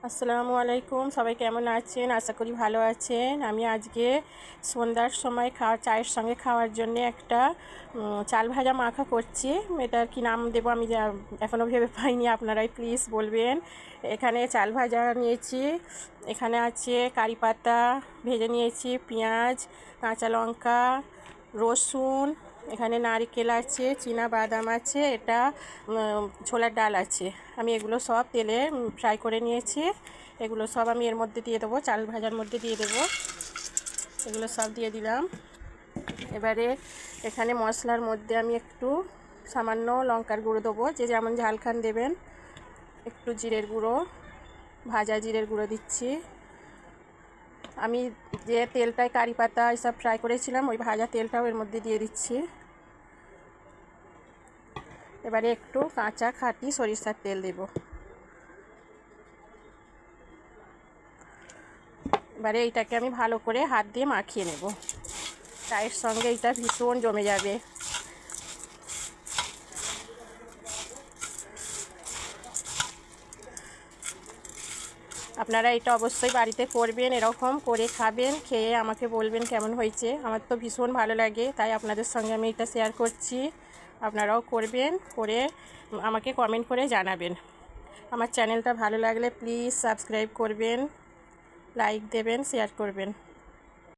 আসসালামু আলাইকুম, সবাই কেমন আছেন? আশা করি ভালো আছেন। আমি আজকে সন্ধ্যার সময় চায়ের সঙ্গে খাওয়ার জন্য একটা চাল ভাজা মাখা করছি। এটার কি নাম দেবো আমি এখনও ভেবে পাইনি, আপনারাই প্লিজ বলবেন। এখানে চাল ভাজা নিয়েছি, এখানে আছে কারি পাতা ভেজে নিয়েছি, পেঁয়াজ, কাঁচা লঙ্কা, রসুন, এখানে নারকেল আছে, চীনা বাদাম আছে, এটা ছোলার ডাল আছে। আমি এগুলো সব তেলে ফ্রাই করে নিয়েছি। এগুলো সব আমি এর মধ্যে দিয়ে দেবো, চাল ভাজার মধ্যে দিয়ে দেবো। এগুলো সব দিয়ে দিলাম। এবারে এখানে মশলার মধ্যে আমি একটু সামান্য লঙ্কার গুঁড়ো দেবো, যে যেমন ঝাল খান দেবেন। একটু জিরের গুঁড়ো, ভাজা জিরের গুঁড়ো দিচ্ছি। আমি যে তেলটায় কারি পাতা এসব ফ্রাই করেছিলাম, ওই ভাজা তেলটাও এর মধ্যে দিয়ে দিচ্ছি। এবারে একটু কাঁচা খাঁটি সরিষার তেল দেব। এবারে এইটাকে আমি ভালো করে হাত দিয়ে মাখিয়ে নেব। চায়ের সঙ্গে এটা ভীষণ জমে যাবে। আপনারা এটা অবশ্যই বাড়িতে করবেন, এরকম করে খাবেন, খেয়ে আমাকে বলবেন কেমন হয়েছে। আমার তো ভীষণ ভালো লাগে, তাই আপনাদের সঙ্গে আমি এটা শেয়ার করছি। আপনারাও করবেন, করে আমাকে কমেন্ট করে জানাবেন। আমার চ্যানেলটা ভালো লাগলে প্লিজ সাবস্ক্রাইব করবেন, লাইক দেবেন, শেয়ার করবেন।